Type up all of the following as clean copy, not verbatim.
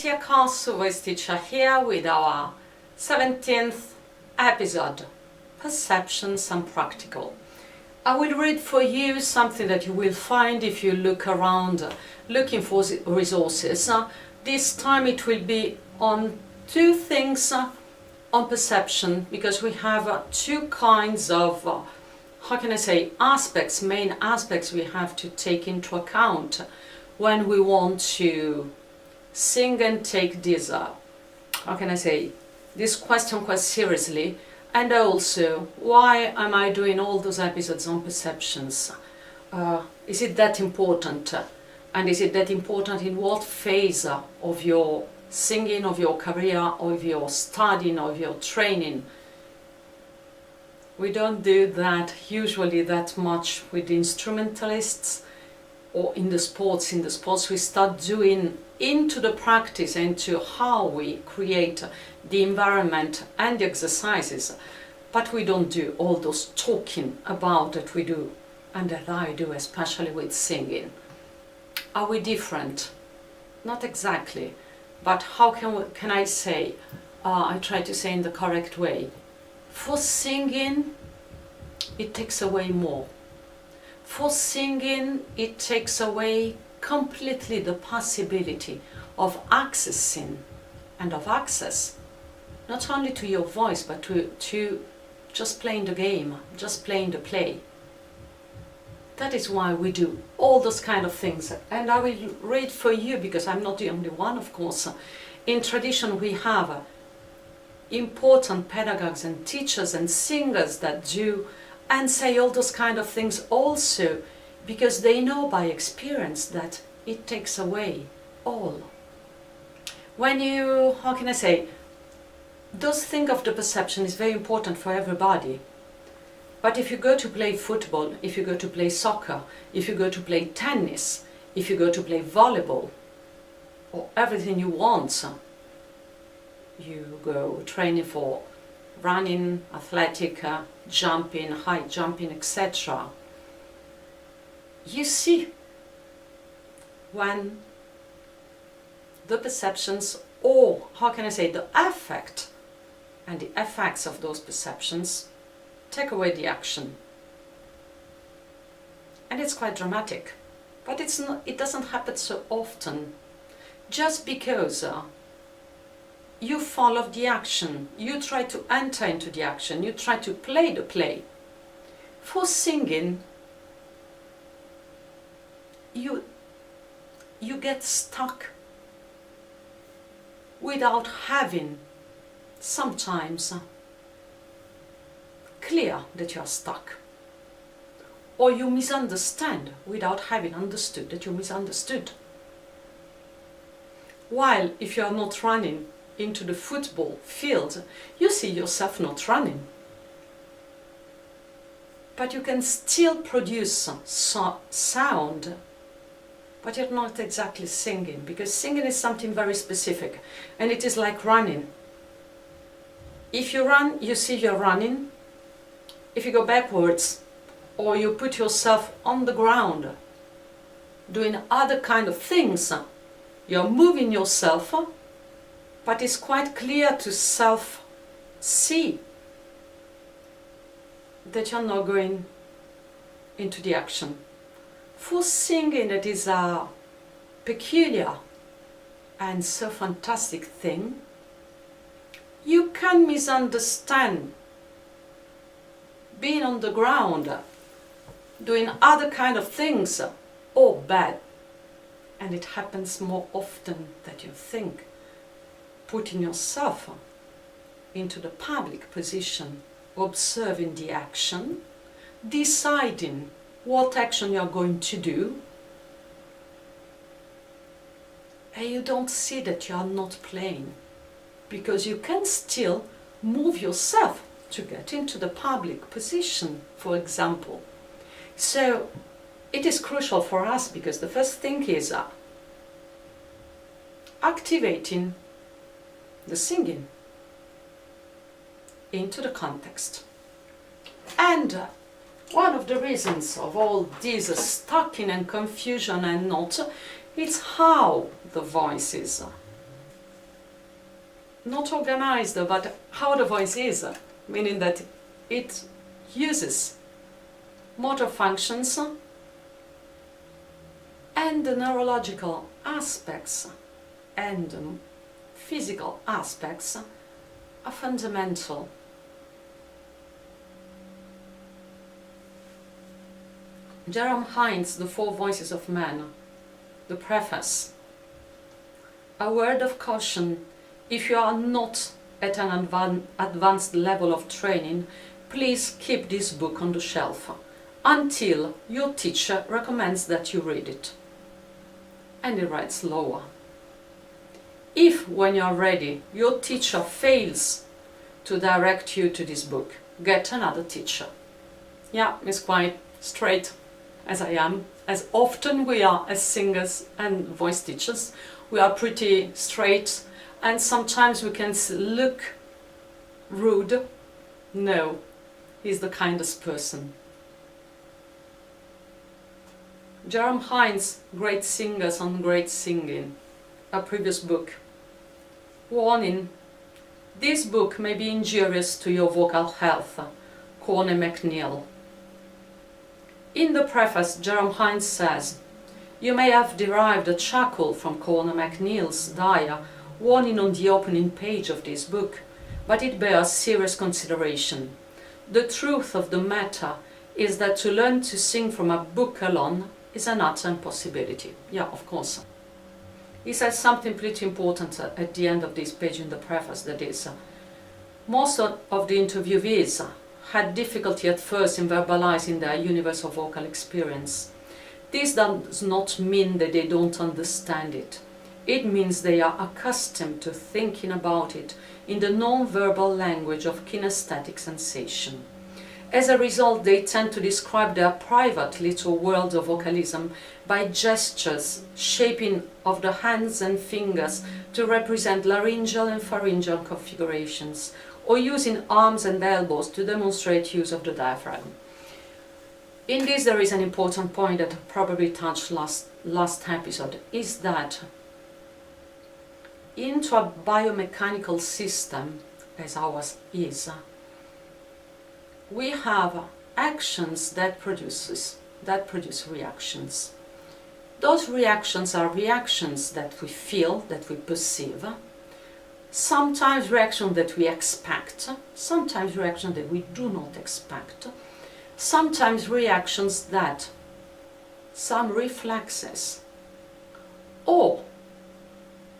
Voice teacher here with our 17th episode, Perceptions and Practical. I will read for you something that you will find if you look around looking for resources. This time it will be on two things on perception, because we have two kinds of, main aspects we have to take into account when we want to sing and take this, this question quite seriously. And also, why am I doing all those episodes on perceptions? Is it that important? And is it that important in what phase of your singing, of your career, of your studying, of your training? We don't do that usually that much with instrumentalists or in the sports. In the sports we start doing into the practice, into how we create the environment and the exercises, but we don't do all those talking about that we do and that I do, especially with singing. Are we different? Not exactly, but how can I say, I try to say in the correct way. For singing, it takes away more. For singing, it takes away completely the possibility of accessing and of access, not only to your voice, but to just playing the game, just playing the play. That is why we do all those kind of things. And I will read for you, because I'm not the only one, of course. In tradition we have important pedagogues and teachers and singers that do and say all those kind of things also, because they know by experience that it takes away all. When you, those think of the perception is very important for everybody. But if you go to play football, if you go to play soccer, if you go to play tennis, if you go to play volleyball, or everything you want, you go training for running, athletic, jumping, high jumping, etc. You see when the perceptions, or the affect and the effects of those perceptions take away the action. And it's quite dramatic, but it doesn't happen so often. Just because you follow the action, you try to enter into the action, you try to play the play. For singing, you get stuck without having sometimes clear that you are stuck, or you misunderstand without having understood that you misunderstood. While if you are not running into the football field, you see yourself not running, but you can still produce sound, but you're not exactly singing, because singing is something very specific, and it is like running. If you run, you see you're running. If you go backwards, or you put yourself on the ground doing other kind of things, you're moving yourself, but it's quite clear to self-see that you're not going into the action. For singing, it is a peculiar and so fantastic thing. You can misunderstand being on the ground, doing other kind of things, or bad. And it happens more often than you think. Putting yourself into the public position, observing the action, deciding what action you are going to do, and you don't see that you are not playing, because you can still move yourself to get into the public position, for example. So it is crucial for us, because the first thing is activating the singing into the context. And one of the reasons of all this stucking and confusion and not, it's how the voice is not organized, but how the voice is, meaning that it uses motor functions and the neurological aspects and physical aspects are fundamental. Jerome Hines, The Four Voices of Man, the preface. A word of caution: if you are not at an advanced level of training, please keep this book on the shelf until your teacher recommends that you read it. And he writes lower. If, when you are ready, your teacher fails to direct you to this book, get another teacher. Yeah, it's quite straight, as I am, as often we are as singers and voice teachers. We are pretty straight, and sometimes we can look rude. No, he's the kindest person. Jerome Hines, Great Singers on Great Singing, a previous book. Warning: this book may be injurious to your vocal health. Corny McNeil. In the preface, Jerome Hines says, you may have derived a chuckle from Corny McNeil's dire warning on the opening page of this book, but it bears serious consideration. The truth of the matter is that to learn to sing from a book alone is an utter impossibility. Yeah, of course. He says something pretty important at the end of this page in the preface, that is, most of the interviewees had difficulty at first in verbalizing their universal vocal experience. This does not mean that they don't understand it. It means they are accustomed to thinking about it in the non-verbal language of kinesthetic sensation. As a result, they tend to describe their private little world of vocalism by gestures, shaping of the hands and fingers to represent laryngeal and pharyngeal configurations, or using arms and elbows to demonstrate use of the diaphragm. In this, there is an important point that I probably touched last episode, is that into a biomechanical system, as ours is, we have actions that produce reactions. Those reactions are reactions that we feel, that we perceive, sometimes reactions that we expect, sometimes reactions that we do not expect, sometimes reactions that some reflexes or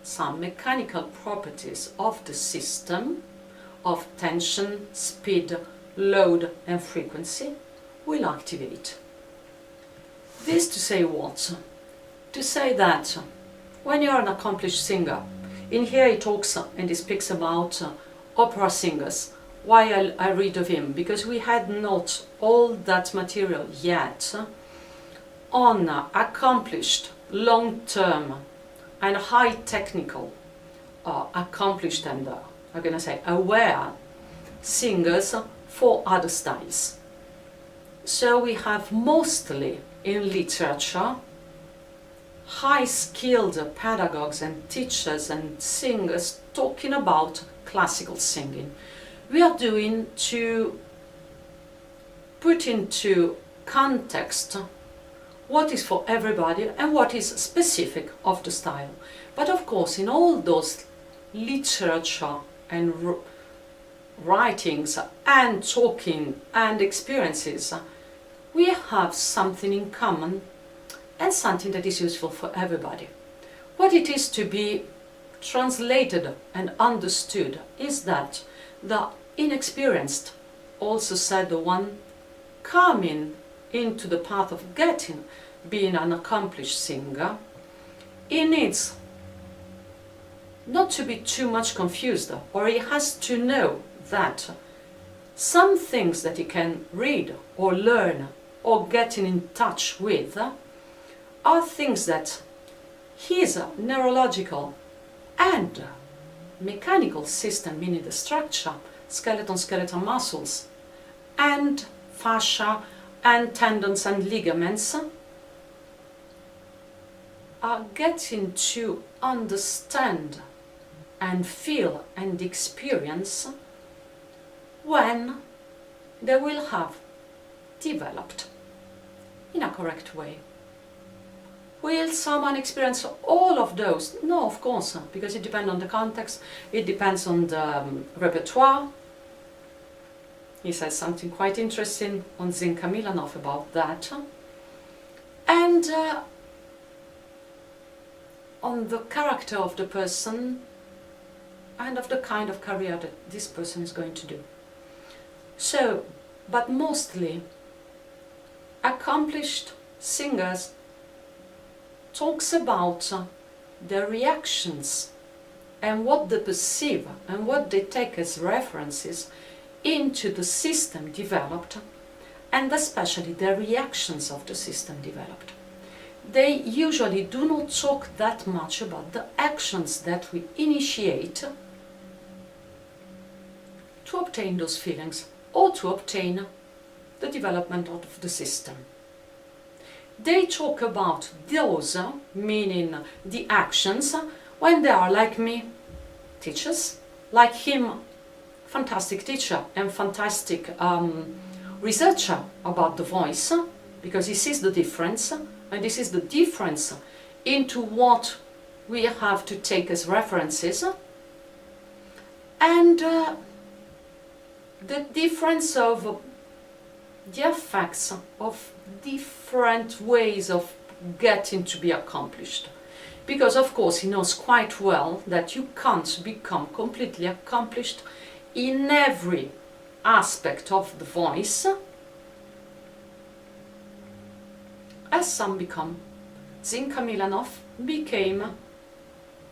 some mechanical properties of the system, of tension, speed, load and frequency, will activate. This to say what? To say that when you are an accomplished singer, in here he talks and he speaks about opera singers. Why I read of him? Because we had not all that material yet on accomplished, long-term and high technical, accomplished and I'm gonna say aware singers for other styles. So we have mostly in literature high-skilled pedagogues and teachers and singers talking about classical singing. We are doing to put into context what is for everybody and what is specific of the style. But of course, in all those literature and writings and talking and experiences, we have something in common and something that is useful for everybody. What it is to be translated and understood is that the inexperienced, also said the one coming into the path of being an accomplished singer, he needs not to be too much confused, or he has to know that some things that he can read or learn or get in touch with are things that his neurological and mechanical system, meaning the structure, skeletal muscles, and fascia and tendons and ligaments, are getting to understand and feel and experience when they will have developed in a correct way. Will someone experience all of those? No, of course, because it depends on the context, it depends on the repertoire. He says something quite interesting on Zinka Milanov about that. And on the character of the person and of the kind of career that this person is going to do. So, but mostly accomplished singers talks about their reactions and what they perceive and what they take as references into the system developed, and especially the reactions of the system developed. They usually do not talk that much about the actions that we initiate to obtain those feelings or to obtain the development of the system. They talk about those, meaning the actions, when they are like me, teachers, like him, fantastic teacher and fantastic researcher about the voice, because he sees the difference, and this is the difference into what we have to take as references, and the difference of the effects of different ways of getting to be accomplished. Because of course he knows quite well that you can't become completely accomplished in every aspect of the voice as some become. Zinka Milanov became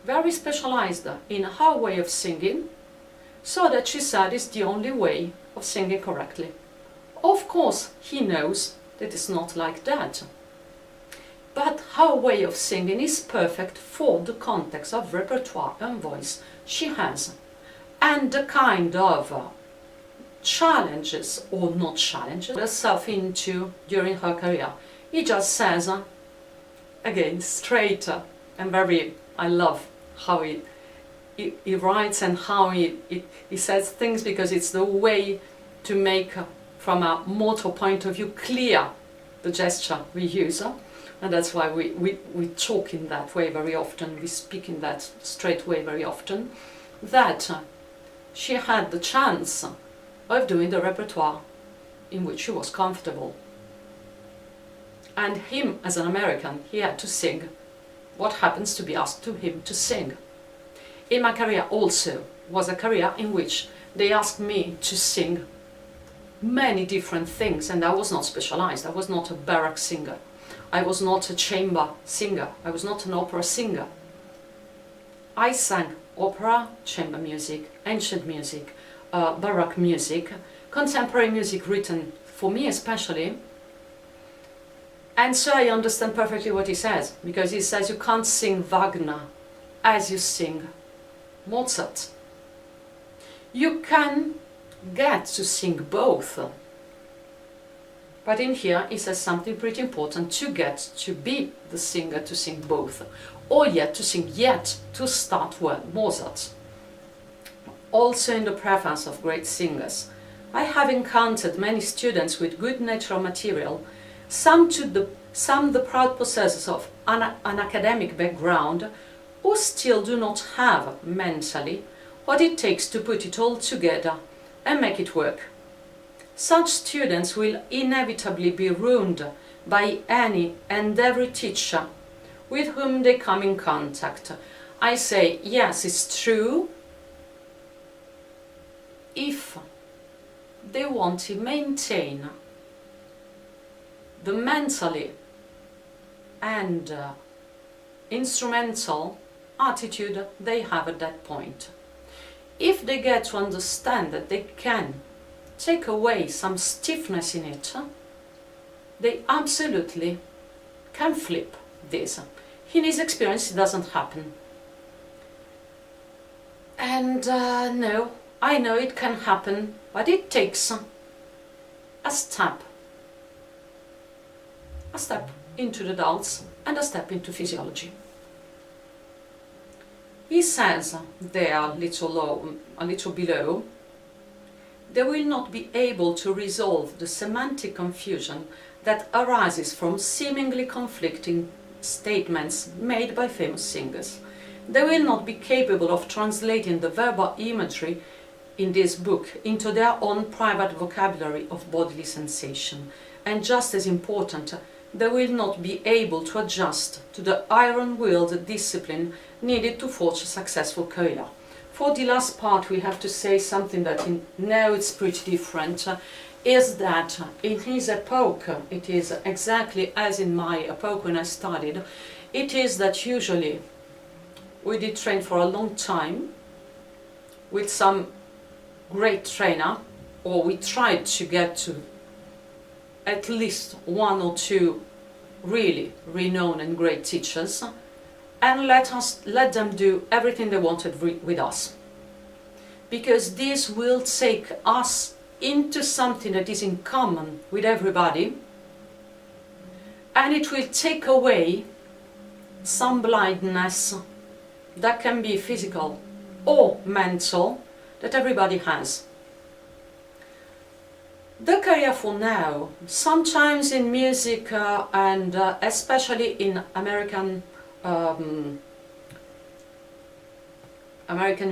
very specialized in her way of singing, so that she said it's the only way of singing correctly. Of course, he knows that it's not like that. But her way of singing is perfect for the context of repertoire and voice she has. And the kind of challenges, or not challenges, herself into during her career. He just says, again, straight and very, I love how he writes and how he says things, because it's the way to make, from a motor point of view, clear the gesture we use. And that's why we talk in that way very often, we speak in that straight way very often, that she had the chance of doing the repertoire in which she was comfortable. And him, as an American, he had to sing what happens to be asked to him to sing. In my career also was a career in which they asked me to sing many different things, and I was not specialized. I was not a baroque singer. I was not a chamber singer. I was not an opera singer. I sang opera, chamber music, ancient music, baroque music, contemporary music written for me especially. And so I understand perfectly what he says, because he says you can't sing Wagner as you sing Mozart. You can get to sing both. But in here he says something pretty important: to get to be the singer to sing both, or yet to sing, yet to start well Mozart. Also in the preface of great singers, I have encountered many students with good natural material, some the proud possessors of an academic background, who still do not have mentally what it takes to put it all together and make it work. Such students will inevitably be ruined by any and every teacher with whom they come in contact. I say, yes, it's true, if they want to maintain the mentally and instrumental attitude they have at that point. If they get to understand that they can take away some stiffness in it, they absolutely can flip this. In his experience, it doesn't happen. And no, I know it can happen, but it takes a step into the dance and a step into physiology. He says there a little below, they will not be able to resolve the semantic confusion that arises from seemingly conflicting statements made by famous singers. They will not be capable of translating the verbal imagery in this book into their own private vocabulary of bodily sensation. And just as important, they will not be able to adjust to the iron-willed discipline needed to forge a successful career. For the last part, we have to say something that now it's pretty different, is that in his epoch, it is exactly as in my epoch when I studied, it is that usually we did train for a long time with some great trainer, or we tried to get to at least one or two really renowned and great teachers, and let them do everything they wanted with us, because this will take us into something that is in common with everybody, and it will take away some blindness that can be physical or mental that everybody has. The career for now, sometimes in music and especially in American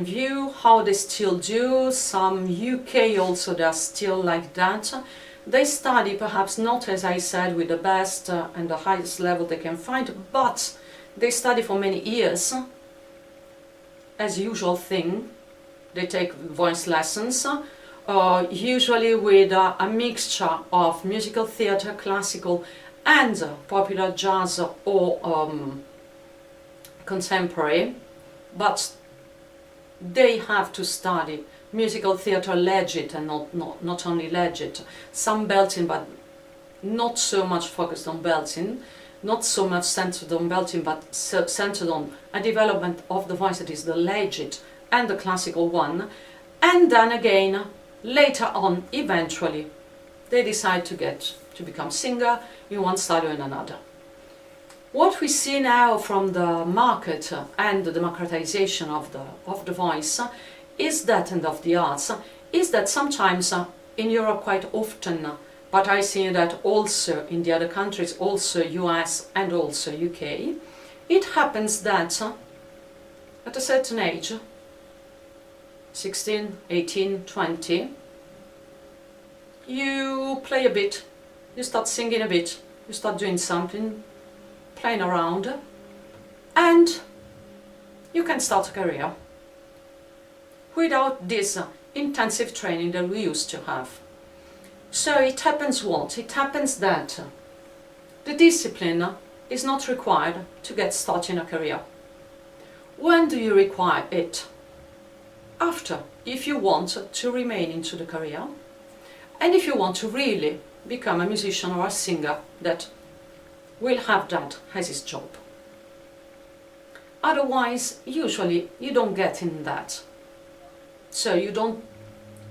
view, how they still do, some UK also, they are still like that. They study perhaps not, as I said, with the best and the highest level they can find, but they study for many years, as usual thing. They take voice lessons, usually with a mixture of musical theatre, classical and popular jazz or contemporary, but they have to study musical theatre legit and not only legit, some belting but not so much focused on belting, not so much centered on belting but centered on a development of the voice that is the legit and the classical one, and then again later on eventually they decide to become singer in one style or in another. What we see now from the market and the democratization of the voice is that, and of the arts, is that sometimes in Europe quite often, but I see that also in the other countries, also US and also UK, it happens that at a certain age, 16, 18, 20, you play a bit, you start singing a bit, you start doing something, playing around, and you can start a career without this intensive training that we used to have. So it happens what? It happens that the discipline is not required to get started in a career. When do you require it? After, if you want to remain into the career, and if you want to really become a musician or a singer that will have that as his job. Otherwise, usually you don't get in that. So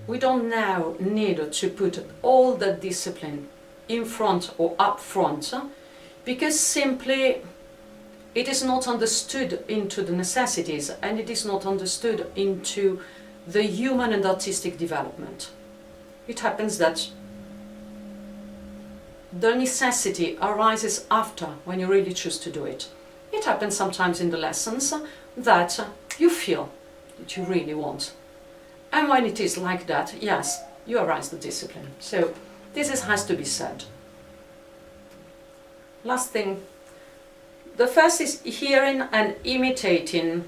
we don't now need to put all the discipline in front or up front, because simply it is not understood into the necessities, and it is not understood into the human and artistic development. It happens that the necessity arises after, when you really choose to do it. It happens sometimes in the lessons that you feel that you really want. And when it is like that, yes, you arise the discipline. So this has to be said. Last thing. The first is hearing and imitating.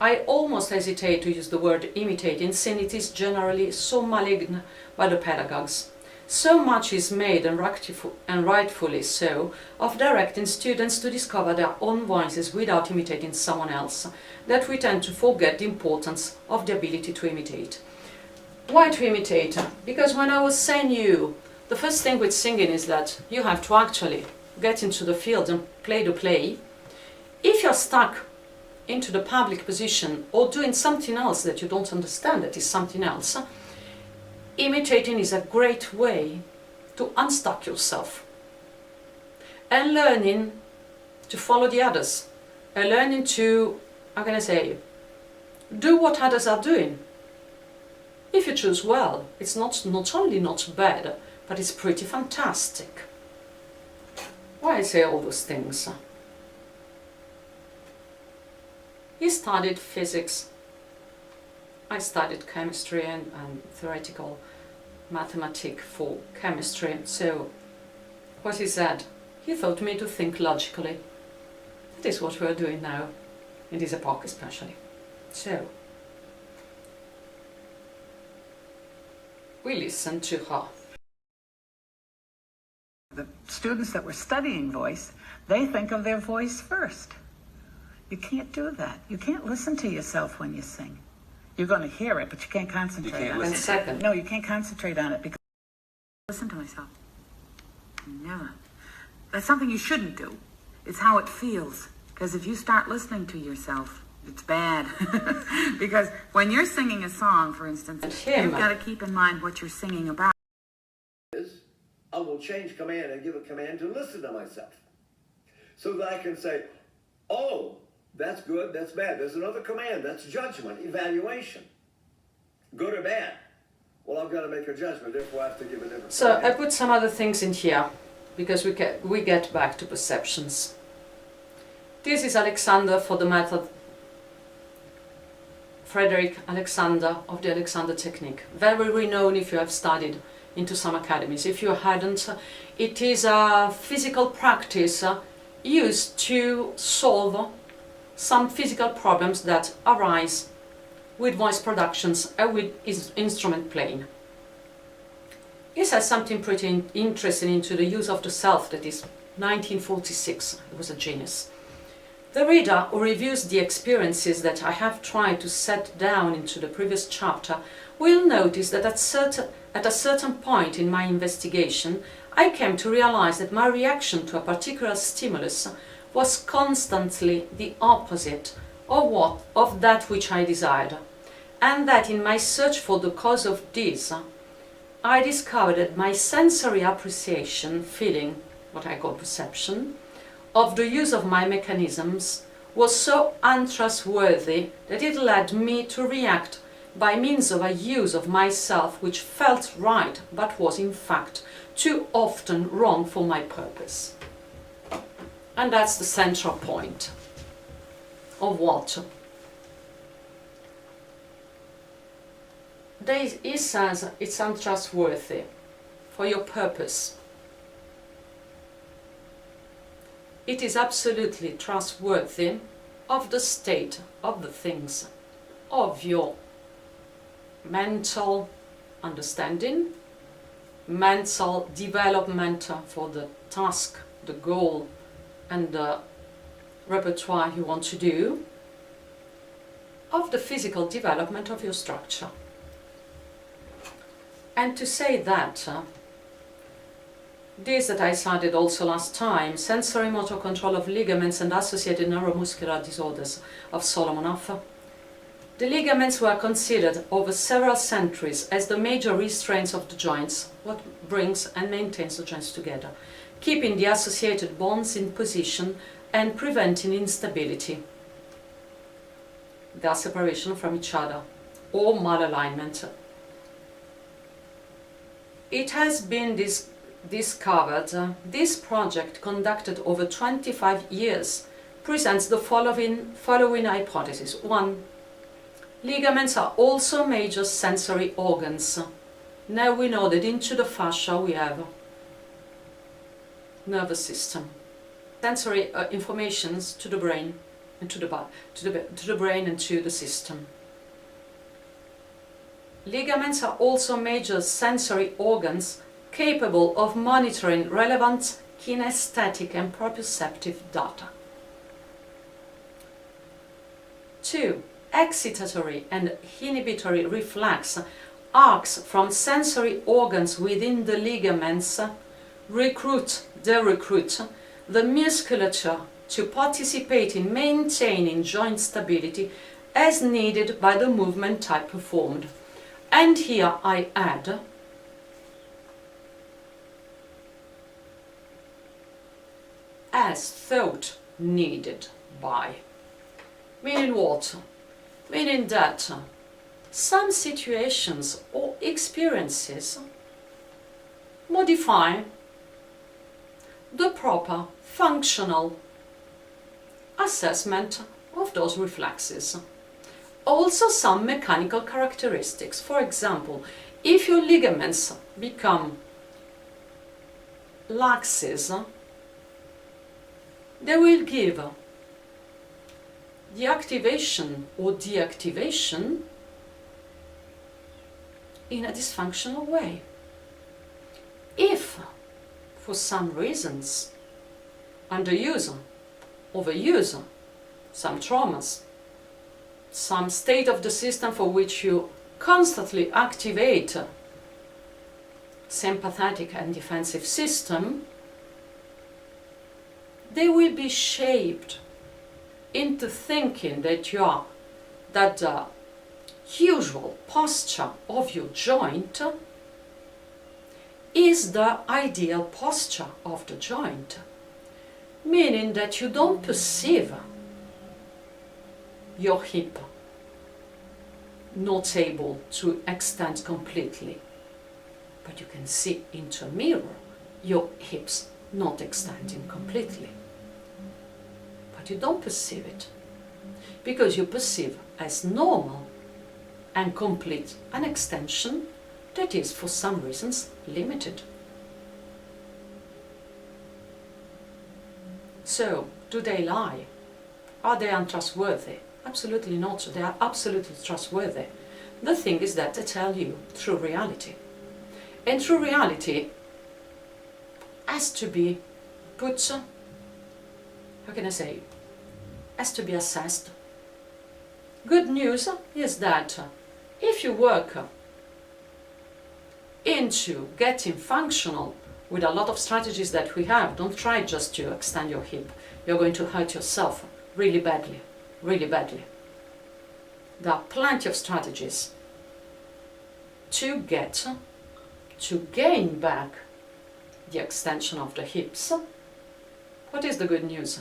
I almost hesitate to use the word imitating, since it is generally so maligned by the pedagogues. So much is made, and rightfully so, of directing students to discover their own voices without imitating someone else, that we tend to forget the importance of the ability to imitate. Why to imitate? Because when I was saying the first thing with singing is that you have to actually get into the field and play the play. If you're stuck into the public position or doing something else that you don't understand, that is something else, imitating is a great way to unstuck yourself and learning to follow the others, learning to, how can I say, do what others are doing. If you choose well, it's not only not bad, but it's pretty fantastic. Why I say all those things? He studied physics. I studied chemistry and theoretical mathematics for chemistry. So, what he said, he taught me to think logically. That is what we are doing now, in this epoch especially. So, we listen to her. The students that were studying voice, they think of their voice first. You can't do that. You can't listen to yourself when you sing. You're going to hear it, but you can't concentrate on it. And second. No, you can't concentrate on it because I listen to myself. Never. That's something you shouldn't do. It's how it feels. Because if you start listening to yourself, it's bad. Because when you're singing a song, for instance, you've got to keep in mind what you're singing about. I will change command and give a command to listen to myself. So that I can say, oh, that's good, that's bad. There's another command, that's judgment, evaluation. Good or bad? Well, I've got to make a judgment, therefore I have to give a different command. I put some other things in here, because we get back to perceptions. This is Alexander for the method, Frederick Alexander of the Alexander technique. Very renowned if you have studied into some academies. If you hadn't, it is a physical practice used to solve some physical problems that arise with voice productions and with instrument playing. He says something pretty interesting into the use of the self, that is 1946. It was a genius. The reader who reviews the experiences that I have tried to set down into the previous chapter will notice that at a certain point in my investigation, I came to realize that my reaction to a particular stimulus was constantly the opposite of that which I desired, and that in my search for the cause of this, I discovered that my sensory appreciation, feeling, what I call perception, of the use of my mechanisms was so untrustworthy that it led me to react by means of a use of myself which felt right but was in fact too often wrong for my purpose. And that's the central point of what he says. It's untrustworthy for your purpose. It is absolutely trustworthy of the state of the things, of your mental understanding, mental development for the task, the goal, and the repertoire you want to do, of the physical development of your structure. And to say that, this that I cited also last time, sensory motor control of ligaments and associated neuromuscular disorders of Solomonoff. The ligaments were considered over several centuries as the major restraints of the joints, what brings and maintains the joints together, keeping the associated bones in position and preventing instability, their separation from each other, or malalignment. It has been discovered, this project conducted over 25 years presents the following hypothesis. 1. Ligaments are also major sensory organs. Now we know that into the fascia we have nervous system, sensory informations to the brain and to the brain and to the system. Ligaments are also major sensory organs capable of monitoring relevant kinesthetic and proprioceptive data. 2. Excitatory and inhibitory reflex arcs from sensory organs within the ligaments recruit the musculature to participate in maintaining joint stability as needed by the movement type performed. And here I add as thought needed by. Meaning what? Meaning that some situations or experiences modify the proper functional assessment of those reflexes. Also some mechanical characteristics. For example, if your ligaments become laxes, they will give the activation or deactivation in a dysfunctional way. If, for some reasons, underuse, overuse, some traumas, some state of the system for which you constantly activate sympathetic and defensive system, they will be shaped into thinking that the usual posture of your joint is the ideal posture of the joint, meaning that you don't perceive your hip not able to extend completely, but you can see into a mirror your hips not extending completely. But you don't perceive it, because you perceive as normal and complete an extension that is for some reasons limited. So, do they lie? Are they untrustworthy? Absolutely not. They are absolutely trustworthy. The thing is that they tell you true reality. And true reality has to be put, how can I say, has to be assessed. Good news is that if you work into getting functional with a lot of strategies that we have, don't try just to extend your hip. You're going to hurt yourself really badly, really badly. There are plenty of strategies to gain back the extension of the hips. What is the good news?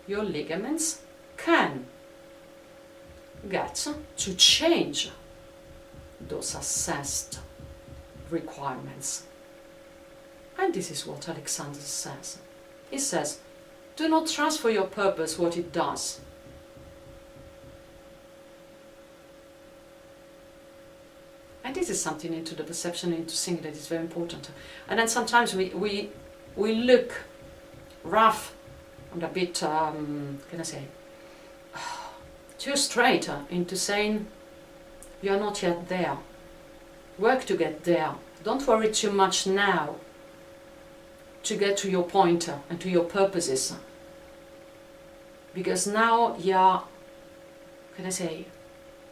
Your ligaments can get to change those assessed requirements. And this is what Alexander says. He says, do not trust for your purpose what it does. And this is something into the perception, into thinking that is very important. And then sometimes we look rough and a bit, can I say, too straight into saying, you are not yet there. Work to get there. Don't worry too much now to get to your point and to your purposes. Because now you are, can I say,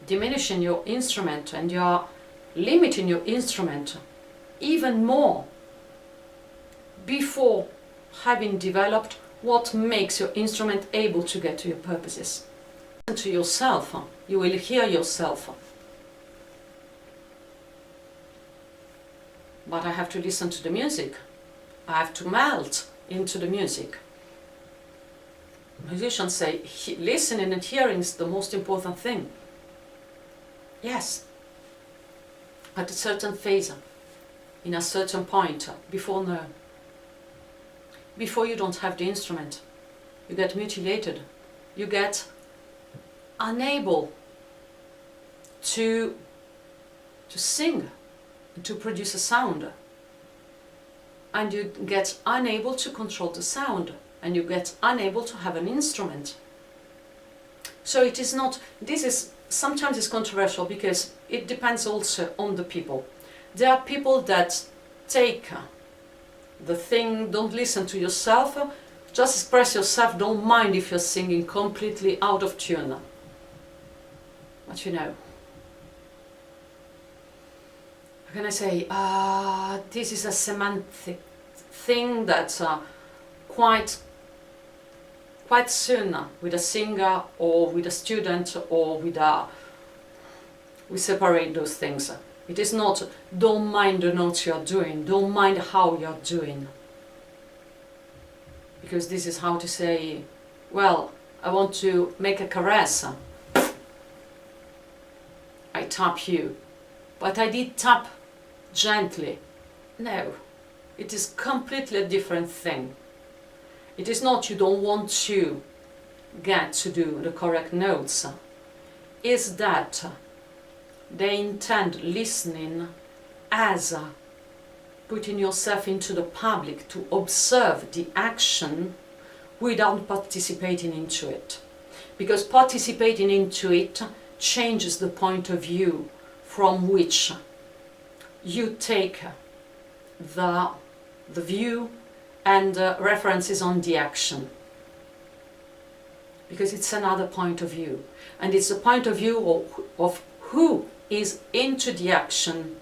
diminishing your instrument and you are limiting your instrument even more before having developed what makes your instrument able to get to your purposes. Listen to yourself, you will hear yourself. But I have to listen to the music. I have to melt into the music. Musicians say listening and hearing is the most important thing. Yes. At a certain phase, in a certain point, before you don't have the instrument, you get mutilated, you get unable to sing, to produce a sound, and you get unable to control the sound, and you get unable to have an instrument. So it is not, this is sometimes it's controversial because it depends also on the people. There are people that take the thing, don't listen to yourself, just express yourself, don't mind if you're singing completely out of tune. But you know, how can I say, this is a semantic thing that quite soon with a singer or with a student or we separate those things. It is not don't mind the notes you're doing, don't mind how you're doing. Because this is how to say, well, I want to make a caress, I tap you. But I did tap gently. No, it is completely a different thing. It is not you don't want to get to do the correct notes. Is that they intend listening as putting yourself into the public to observe the action without participating into it. Because participating into it changes the point of view from which you take the view and references on the action. Because it's another point of view. And it's a point of view of who is into the action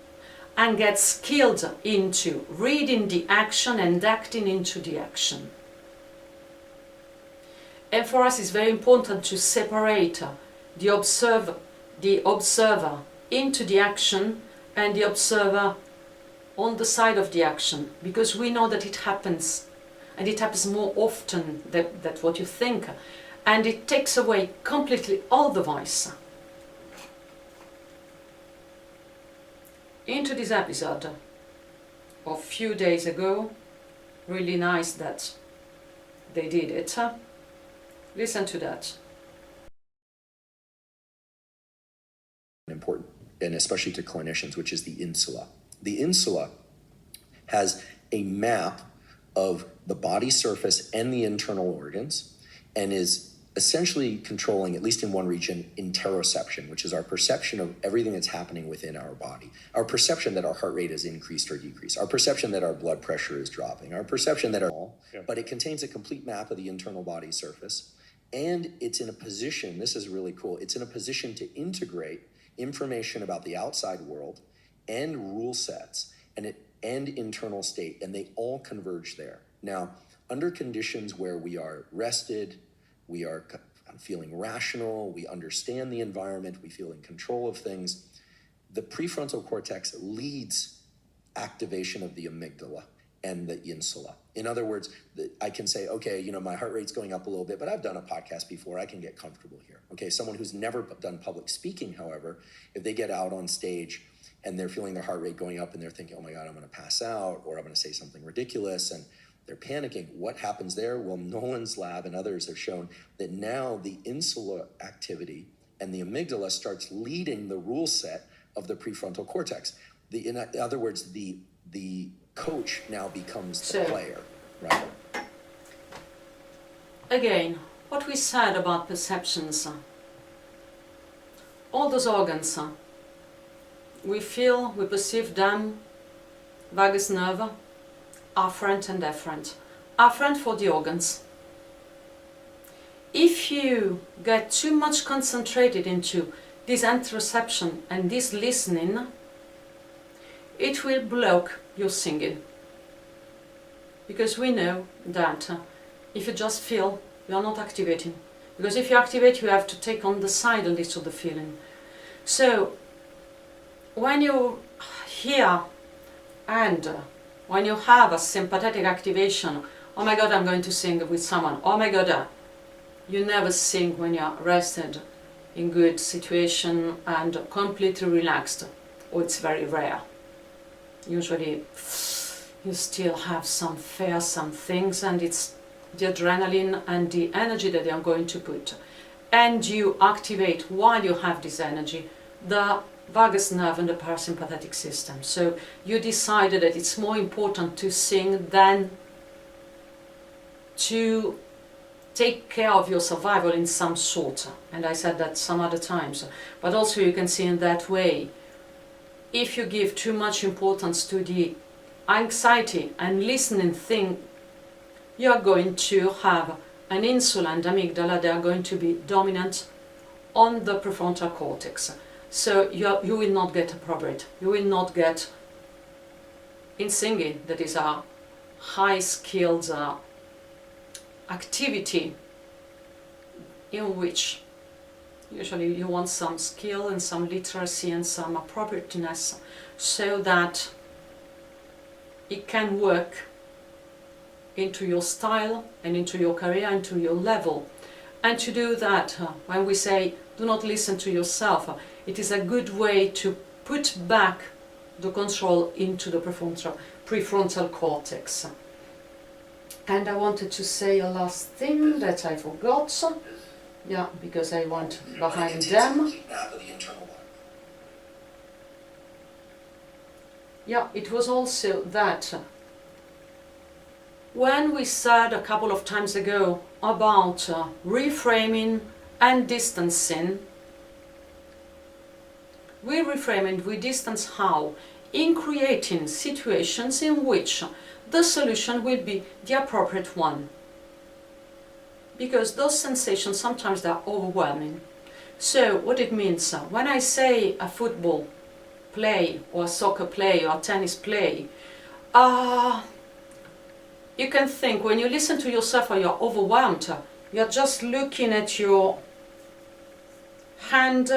and gets skilled into reading the action and acting into the action. And for us it's very important to separate the observer into the action and the observer on the side of the action, because we know that it happens, and it happens more often than what you think, and it takes away completely all the voice. Into this episode of a few days ago, really nice that they did it. Listen to that. Important, and especially to clinicians, which is the insula. The insula has a map of the body surface and the internal organs, and is essentially controlling, at least in one region, interoception, which is our perception of everything that's happening within our body. Our perception that our heart rate is increased or decreased. Our perception that our blood pressure is dropping. Our perception that but it contains a complete map of the internal body surface. And it's in a position, this is really cool, it's in a position to integrate information about the outside world and rule sets and internal state, and they all converge there. Now, under conditions where we are rested, we are feeling rational, we understand the environment, we feel in control of things, the prefrontal cortex leads activation of the amygdala and the insula. In other words, I can say, okay, my heart rate's going up a little bit, but I've done a podcast before, I can get comfortable here. Okay, someone who's never done public speaking, however, if they get out on stage and they're feeling their heart rate going up and they're thinking, oh my God, I'm gonna pass out, or I'm gonna say something ridiculous, and they're panicking. What happens there? Well, Nolan's lab and others have shown that now the insula activity and the amygdala starts leading the rule set of the prefrontal cortex. In other words, the coach now becomes the player, right? Again, what we said about perceptions, all those organs, we feel, we perceive them, vagus nerve, afferent and efferent. Afferent for the organs. If you get too much concentrated into this interoception and this listening, it will block your singing. Because we know that if you just feel, you are not activating. Because if you activate, you have to take on the side a little the feeling. So, when you hear and when you have a sympathetic activation, oh my God, I'm going to sing with someone, oh my God, you never sing when you're rested, in good situation and completely relaxed, or it's very rare. Usually you still have some fear, some things, and it's the adrenaline and the energy that they are going to put. And you activate, while you have this energy, the vagus nerve and the parasympathetic system. So you decided that it's more important to sing than to take care of your survival in some sort. And I said that some other times. But also you can see in that way, if you give too much importance to the anxiety and listening thing, you are going to have an insula and amygdala that are going to be dominant on the prefrontal cortex. So you will not get appropriate. You will not get in singing, that is a high skilled activity in which usually you want some skill and some literacy and some appropriateness so that it can work into your style and into your career, into your level. And to do that, when we say do not listen to yourself, it is a good way to put back the control into the prefrontal cortex. And I wanted to say a last thing that I forgot. Yeah, because I went behind them. Yeah, it was also that when we said a couple of times ago about reframing and distancing, we reframe and we distance how? In creating situations in which the solution will be the appropriate one. Because those sensations sometimes they are overwhelming. So what it means, when I say a football play or a soccer play or a tennis play, you can think when you listen to yourself or you're overwhelmed, you're just looking at your hand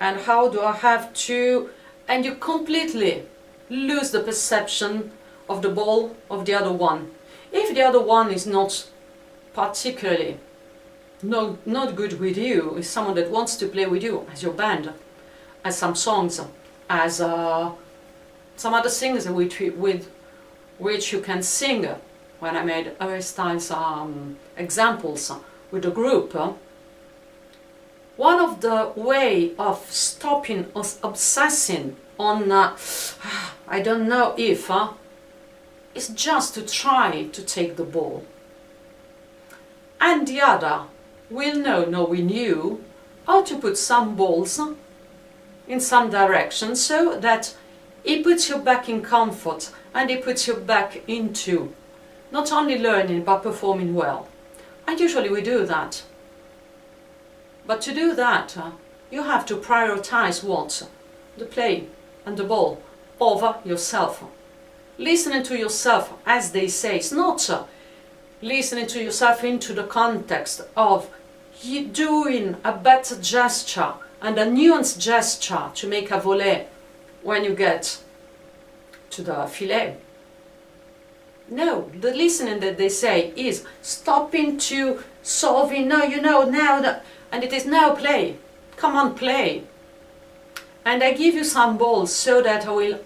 and how do I have to, and you completely lose the perception of the ball of the other one. If the other one is not particularly not good with you, is someone that wants to play with you as your band, as some songs, as some other things with which you can sing. When I made various examples with the group, one of the way of stopping us obsessing on I don't know if is just to try to take the ball. And the other will know, knowing you, how to put some balls in some direction so that it puts you back in comfort and it puts you back into not only learning but performing well. And usually we do that. But to do that, you have to prioritize what? The play and the ball over yourself. Listening to yourself, as they say, it's not listening to yourself into the context of you doing a better gesture and a nuanced gesture to make a volley when you get to the filet. No, the listening that they say is stopping to solving, no, you know, now, and it is now play. Come on, play. And I give you some balls so that I will,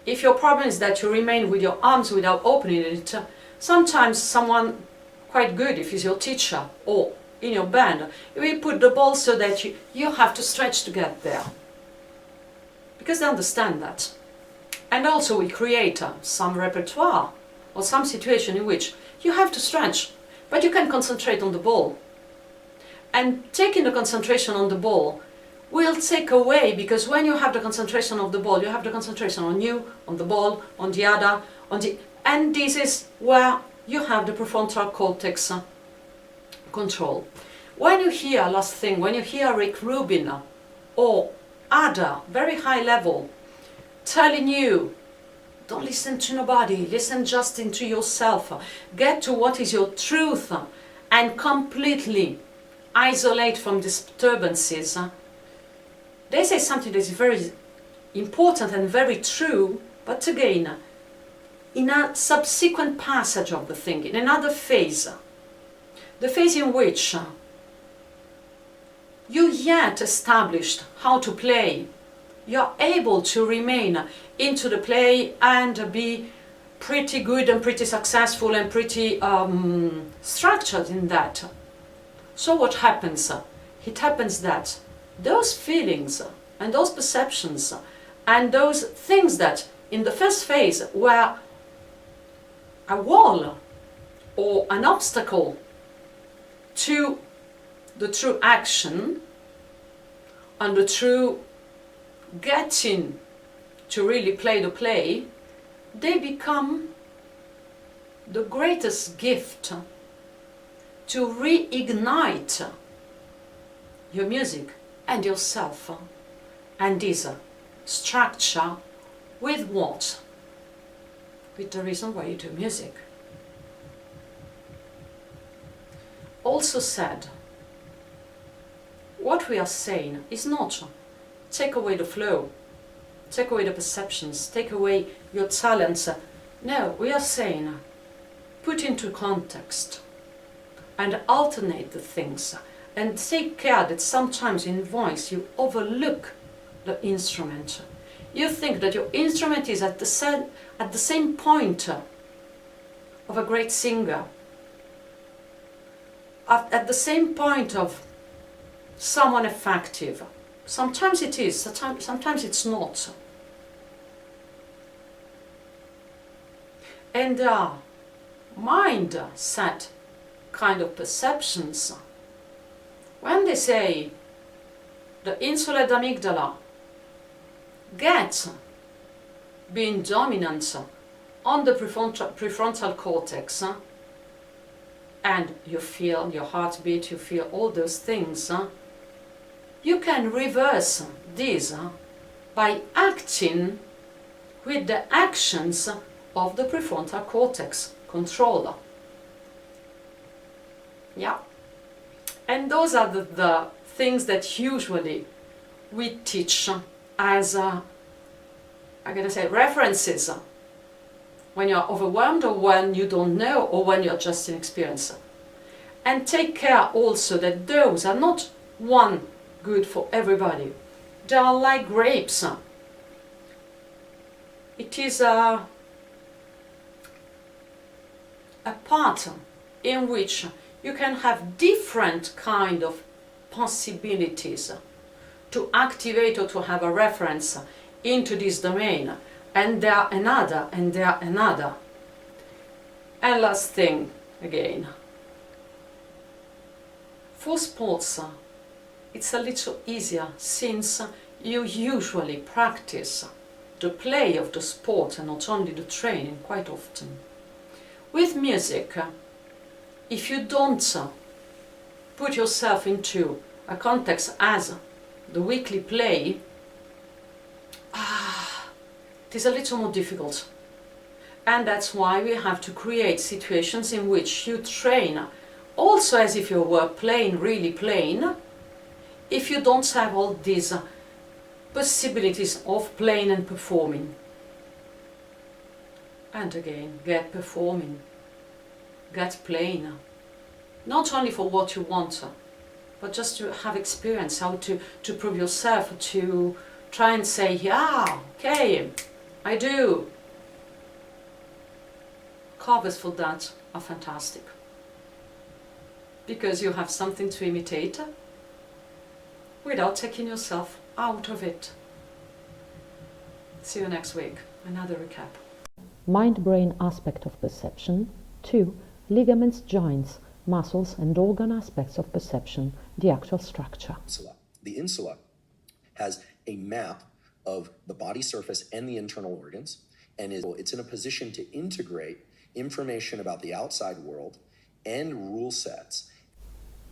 if your problem is that you remain with your arms without opening it, sometimes someone quite good, if he's your teacher or in your band, we put the ball so that you have to stretch to get there. Because they understand that. And also we create some repertoire or some situation in which you have to stretch, but you can concentrate on the ball. And taking the concentration on the ball will take away, because when you have the concentration of the ball, you have the concentration on you, on the ball, on the other, and this is where you have the prefrontal cortex control. When you hear, last thing, when you hear Rick Rubin or other very high level telling you, don't listen to nobody, listen just into yourself, get to what is your truth and completely isolate from disturbances. They say something that is very important and very true, but again, in a subsequent passage of the thing, in another phase, the phase in which you yet established how to play, you're able to remain into the play and be pretty good and pretty successful and pretty structured in that. So what happens? It happens that those feelings and those perceptions and those things that in the first phase were a wall or an obstacle to the true action and the true getting to really play the play, they become the greatest gift to reignite your music and yourself and this structure with what? With the reason why you do music. Also said, what we are saying is not take away the flow, take away the perceptions, take away your talents. No, we are saying put into context and alternate the things, and take care that sometimes in voice you overlook the instrument. You think that your instrument is at the same point of a great singer, at the same point of someone effective. Sometimes it is, sometimes it's not. And mindset kind of perceptions, when they say the insular amygdala gets being dominant on the prefrontal cortex, and you feel your heartbeat, you feel all those things, you can reverse this by acting with the actions of the prefrontal cortex controller. Yeah. And those are the things that usually we teach as, I'm going to say, references when you're overwhelmed or when you don't know or when you're just inexperienced. And take care also that those are not one good for everybody. They are like grapes. It is a part in which you can have different kind of possibilities to activate or to have a reference into this domain, and there are another, and there are another. And last thing again, for sports it's a little easier since you usually practice the play of the sport and not only the training quite often. With music, if you don't put yourself into a context as the weekly play, it is a little more difficult. And that's why we have to create situations in which you train also as if you were playing, really playing, if you don't have all these possibilities of playing and performing. And again, get performing, get playing, not only for what you want, but just to have experience, how to prove yourself, to try and say, yeah, okay, I do. Covers for that are fantastic, because you have something to imitate without taking yourself out of it. See you next week. Another recap. Mind-brain aspect of perception. 2. Ligaments, joints, muscles and organ aspects of perception, the actual structure. The insula has a map of the body surface and the internal organs, and it's in a position to integrate information about the outside world and rule sets.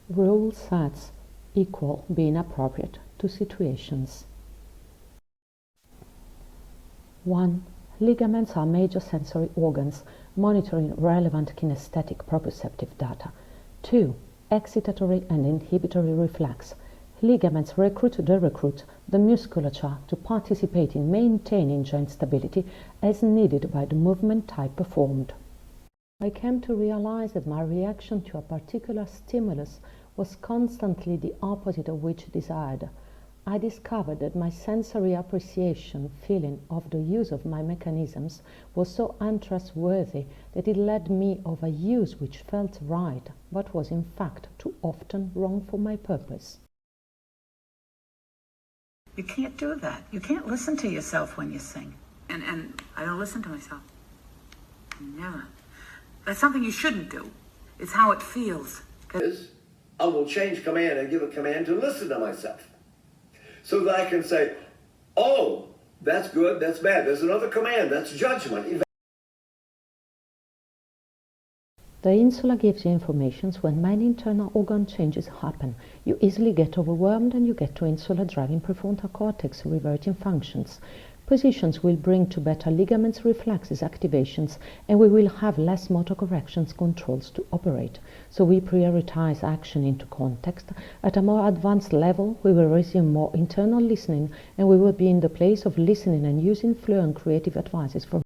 Rule sets equal being appropriate to situations. 1. Ligaments are major sensory organs monitoring relevant kinesthetic proprioceptive data. 2. Excitatory and inhibitory reflex. Ligaments recruit the musculature to participate in maintaining joint stability as needed by the movement type performed. I came to realize that my reaction to a particular stimulus was constantly the opposite of which desired. I discovered that my sensory appreciation feeling of the use of my mechanisms was so untrustworthy that it led me of a use which felt right, but was in fact too often wrong for my purpose. You can't do that. You can't listen to yourself when you sing. And I don't listen to myself. Never. That's something you shouldn't do. It's how it feels. I will change command and give a command to listen to myself, so that I can say, oh, that's good, that's bad. There's another command, that's judgment. The insula gives you information when many internal organ changes happen. You easily get overwhelmed and you get to insula driving prefrontal cortex reverting functions. Positions will bring to better ligaments, reflexes, activations, and we will have less motor corrections controls to operate. So we prioritize action into context. At a more advanced level, we will resume more internal listening, and we will be in the place of listening and using fluent creative advices from